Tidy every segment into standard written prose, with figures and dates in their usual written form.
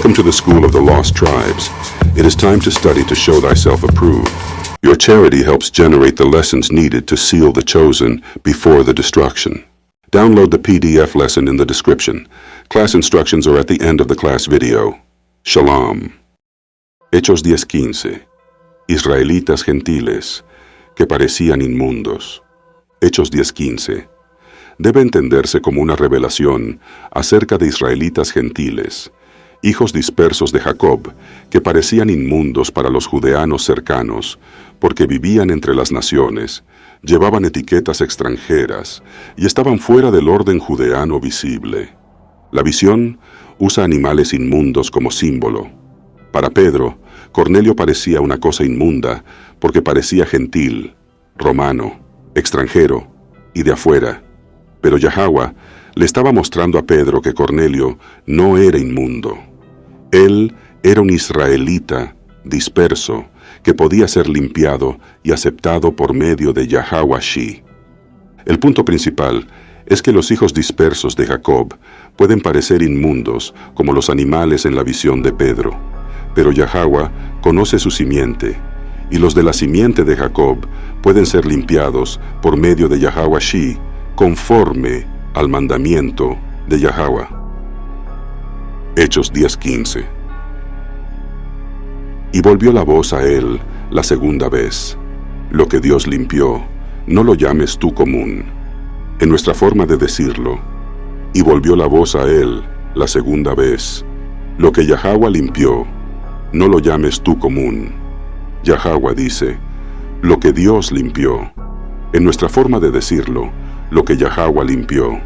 Welcome to the school of the lost tribes. It is time to study to show thyself approved. Your charity helps generate the lessons needed to seal the chosen before the destruction. Download the PDF lesson in the description. Class instructions are at the end of the class video. Shalom. Hechos 10:15. Israelitas gentiles que parecían inmundos. Hechos 10:15. Debe entenderse como una revelación acerca de israelitas gentiles, hijos dispersos de Jacob, que parecían inmundos para los judeanos cercanos, porque vivían entre las naciones, llevaban etiquetas extranjeras y estaban fuera del orden judeano visible. La visión usa animales inmundos como símbolo. Para Pedro, Cornelio parecía una cosa inmunda porque parecía gentil, romano, extranjero y de afuera. Pero Yahweh le estaba mostrando a Pedro que Cornelio no era inmundo. Él era un israelita disperso que podía ser limpiado y aceptado por medio de Yahweh Shi. El punto principal es que los hijos dispersos de Jacob pueden parecer inmundos como los animales en la visión de Pedro, pero Yahweh conoce su simiente, y los de la simiente de Jacob pueden ser limpiados por medio de Yahweh Shi, conforme al mandamiento de Yahweh. Hechos 10:15. Y volvió la voz a él la segunda vez: lo que Dios limpió, no lo llames tú común. En nuestra forma de decirlo, y volvió la voz a él la segunda vez: lo que Yahweh limpió, no lo llames tú común. Yahweh dice: lo que Dios limpió. En nuestra forma de decirlo, lo que Yahweh limpió.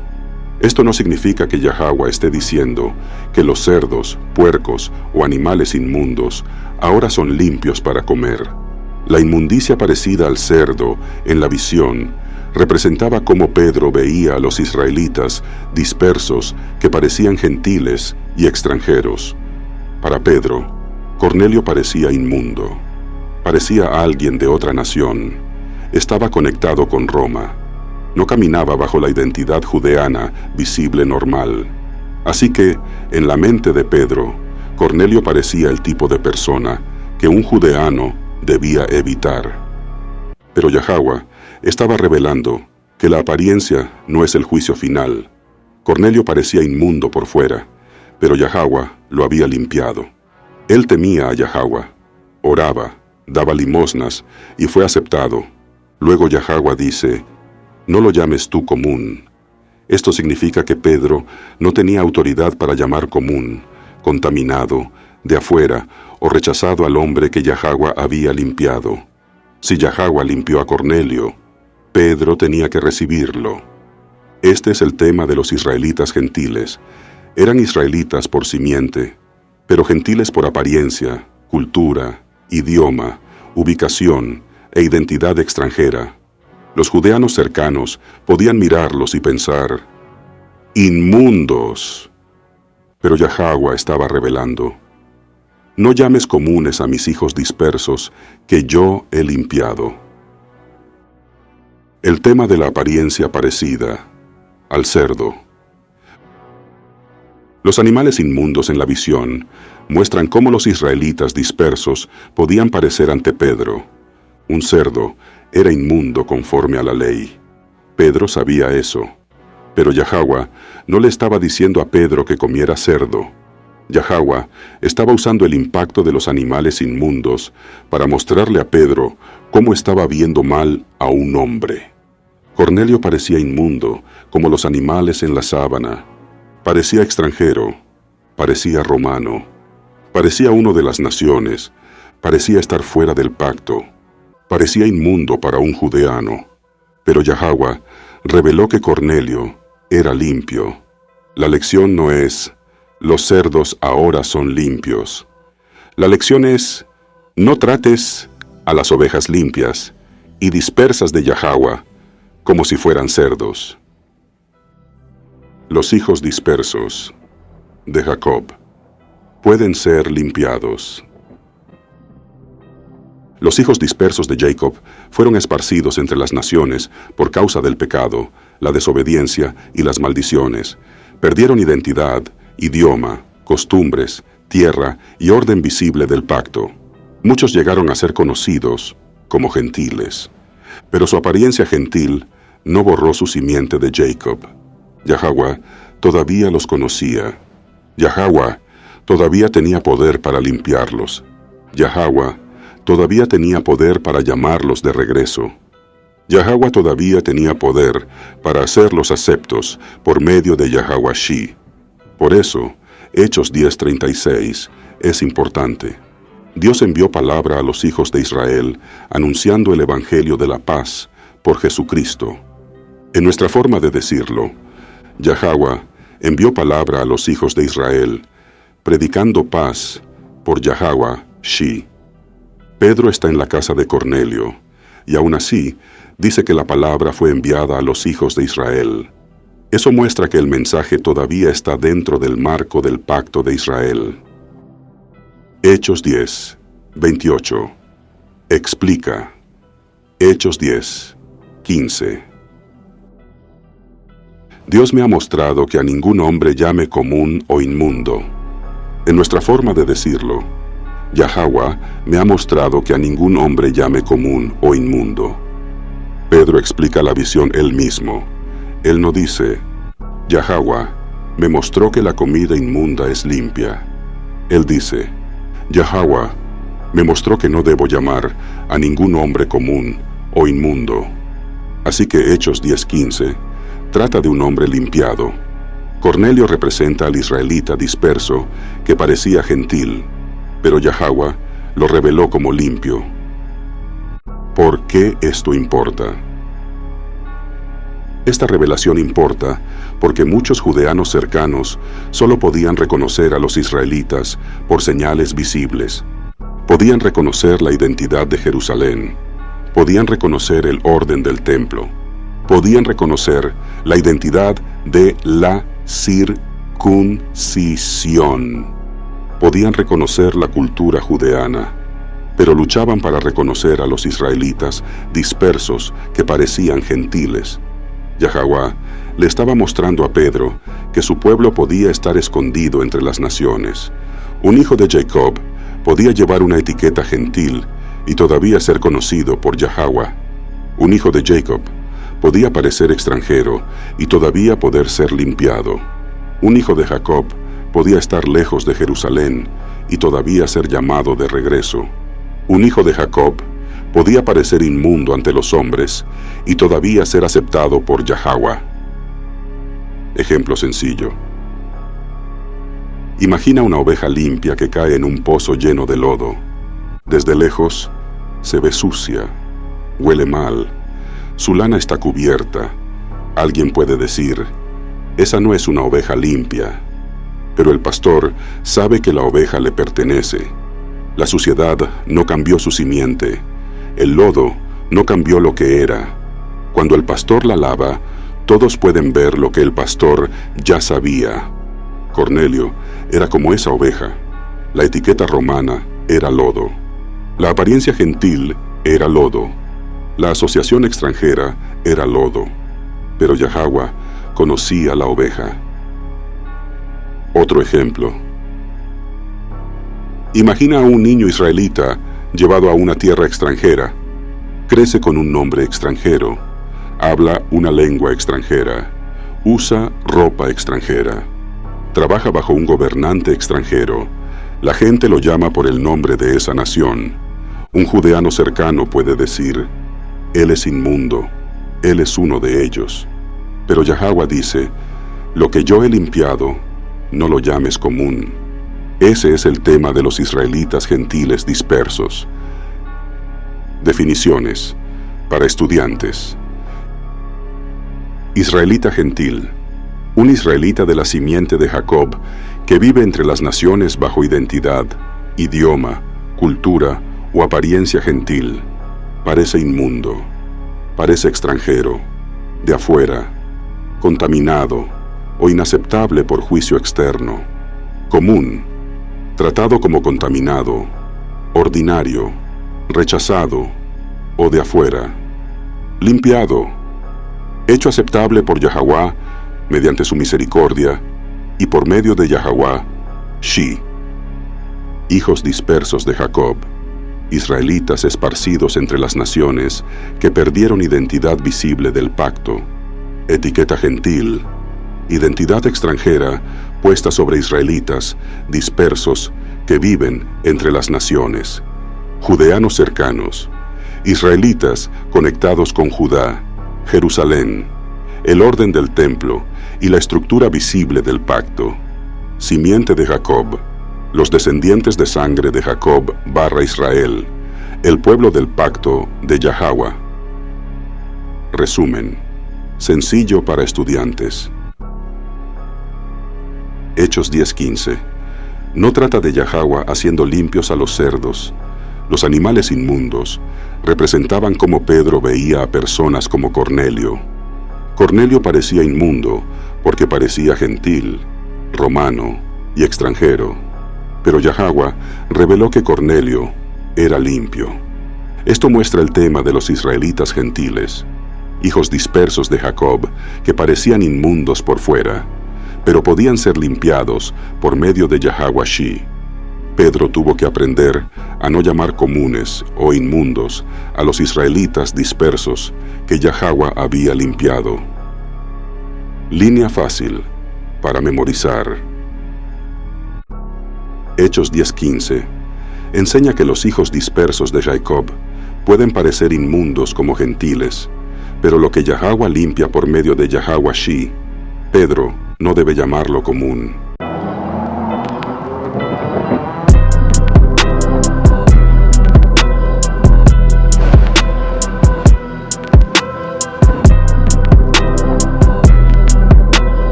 Esto no significa que Yahweh esté diciendo que los cerdos, puercos o animales inmundos ahora son limpios para comer. La inmundicia parecida al cerdo en la visión representaba cómo Pedro veía a los israelitas dispersos que parecían gentiles y extranjeros. Para Pedro, Cornelio parecía inmundo. Parecía alguien de otra nación. Estaba conectado con Roma. No caminaba bajo la identidad judeana visible normal. Así que, en la mente de Pedro, Cornelio parecía el tipo de persona que un judeano debía evitar. Pero Yahweh estaba revelando que la apariencia no es el juicio final. Cornelio parecía inmundo por fuera, pero Yahweh lo había limpiado. Él temía a Yahweh, oraba, daba limosnas y fue aceptado. Luego Yahweh dice: no lo llames tú común. Esto significa que Pedro no tenía autoridad para llamar común, contaminado, de afuera o rechazado al hombre que Yahweh había limpiado. Si Yahweh limpió a Cornelio, Pedro tenía que recibirlo. Este es el tema de los israelitas gentiles. Eran israelitas por simiente, pero gentiles por apariencia, cultura, idioma, ubicación e identidad extranjera. Los judeanos cercanos podían mirarlos y pensar: inmundos. Pero Yahweh estaba revelando: no llames comunes a mis hijos dispersos, que yo he limpiado. El tema de la apariencia parecida al cerdo. Los animales inmundos en la visión muestran cómo los israelitas dispersos podían parecer ante Pedro. Un cerdo era inmundo conforme a la ley. Pedro sabía eso. Pero Yahweh no le estaba diciendo a Pedro que comiera cerdo. Yahweh estaba usando el impacto de los animales inmundos para mostrarle a Pedro cómo estaba viendo mal a un hombre. Cornelio parecía inmundo, como los animales en la sábana. Parecía extranjero, parecía romano, parecía uno de las naciones, parecía estar fuera del pacto. Parecía inmundo para un judeano, pero Yahweh reveló que Cornelio era limpio. La lección no es: los cerdos ahora son limpios. La lección es: no trates a las ovejas limpias y dispersas de Yahweh como si fueran cerdos. Los hijos dispersos de Jacob pueden ser limpiados. Los hijos dispersos de Jacob fueron esparcidos entre las naciones por causa del pecado, la desobediencia y las maldiciones. Perdieron identidad, idioma, costumbres, tierra y orden visible del pacto. Muchos llegaron a ser conocidos como gentiles, pero su apariencia gentil no borró su simiente de Jacob. Yahweh todavía los conocía. Yahweh todavía tenía poder para limpiarlos. Yahweh todavía tenía poder para llamarlos de regreso. Yahweh todavía tenía poder para hacerlos aceptos por medio de Yahweh Shi. Por eso, Hechos 10:36 es importante. Dios envió palabra a los hijos de Israel, anunciando el Evangelio de la paz por Jesucristo. En nuestra forma de decirlo, Yahweh envió palabra a los hijos de Israel, predicando paz por Yahweh Shi. Pedro está en la casa de Cornelio, y aún así dice que la palabra fue enviada a los hijos de Israel. Eso muestra que el mensaje todavía está dentro del marco del pacto de Israel. Hechos 10:28 explica. Hechos 10:15. Dios me ha mostrado que a ningún hombre llame común o inmundo. En nuestra forma de decirlo, Yahweh me ha mostrado que a ningún hombre llame común o inmundo. Pedro explica la visión él mismo. Él no dice, Yahweh me mostró que la comida inmunda es limpia. Él dice, Yahweh me mostró que no debo llamar a ningún hombre común o inmundo. Así que Hechos 10:15 trata de un hombre limpiado. Cornelio representa al israelita disperso que parecía gentil, pero Yahweh lo reveló como limpio. ¿Por qué esto importa? Esta revelación importa porque muchos judeanos cercanos solo podían reconocer a los israelitas por señales visibles. Podían reconocer la identidad de Jerusalén, podían reconocer el orden del templo, podían reconocer la identidad de la circuncisión, podían reconocer la cultura judeana, pero luchaban para reconocer a los israelitas dispersos que parecían gentiles. Yahweh le estaba mostrando a Pedro que su pueblo podía estar escondido entre las naciones. Un hijo de Jacob podía llevar una etiqueta gentil y todavía ser conocido por Yahweh. Un hijo de Jacob podía parecer extranjero y todavía poder ser limpiado. Un hijo de Jacob podía estar lejos de Jerusalén y todavía ser llamado de regreso. Un hijo de Jacob podía parecer inmundo ante los hombres y todavía ser aceptado por Yahweh. Ejemplo sencillo. Imagina una oveja limpia que cae en un pozo lleno de lodo. Desde lejos se ve sucia, huele mal, su lana está cubierta. Alguien puede decir, esa no es una oveja limpia. Pero el pastor sabe que la oveja le pertenece. La suciedad no cambió su simiente. El lodo no cambió lo que era. Cuando el pastor la lava, todos pueden ver lo que el pastor ya sabía. Cornelio era como esa oveja. La etiqueta romana era lodo. La apariencia gentil era lodo. La asociación extranjera era lodo. Pero Yahweh conocía la oveja. Otro ejemplo. Imagina a un niño israelita llevado a una tierra extranjera. Crece con un nombre extranjero. Habla una lengua extranjera. Usa ropa extranjera. Trabaja bajo un gobernante extranjero. La gente lo llama por el nombre de esa nación. Un judeano cercano puede decir, él es inmundo, él es uno de ellos. Pero Yahweh dice, lo que yo he limpiado, no lo llames común. Ese es el tema de los israelitas gentiles dispersos. Definiciones para estudiantes. Israelita gentil. Un israelita de la simiente de Jacob que vive entre las naciones bajo identidad, idioma, cultura o apariencia gentil. Parece inmundo, parece extranjero, de afuera, contaminado o inaceptable por juicio externo. Común, tratado como contaminado, ordinario, rechazado o de afuera. Limpiado, hecho aceptable por Yahweh mediante su misericordia y por medio de Yahweh Shi. Hijos dispersos de Jacob, israelitas esparcidos entre las naciones que perdieron identidad visible del pacto, etiqueta gentil, identidad extranjera puesta sobre israelitas dispersos que viven entre las naciones, judeanos cercanos, israelitas conectados con Judá, Jerusalén, el orden del templo y la estructura visible del pacto, simiente de Jacob, los descendientes de sangre de Jacob / Israel, el pueblo del pacto de Yahweh. Resumen, sencillo para estudiantes. Hechos 10:15. No trata de Yahweh haciendo limpios a los cerdos. Los animales inmundos representaban cómo Pedro veía a personas como Cornelio. Cornelio parecía inmundo porque parecía gentil, romano y extranjero. Pero Yahweh reveló que Cornelio era limpio. Esto muestra el tema de los israelitas gentiles, hijos dispersos de Jacob que parecían inmundos por fuera, pero podían ser limpiados por medio de Yahweh Shi. Pedro tuvo que aprender a no llamar comunes o inmundos a los israelitas dispersos que Yahweh había limpiado. Línea fácil para memorizar. Hechos 10:15 enseña que los hijos dispersos de Jacob pueden parecer inmundos como gentiles, pero lo que Yahweh limpia por medio de Yahweh Shi, Pedro no debe llamarlo común.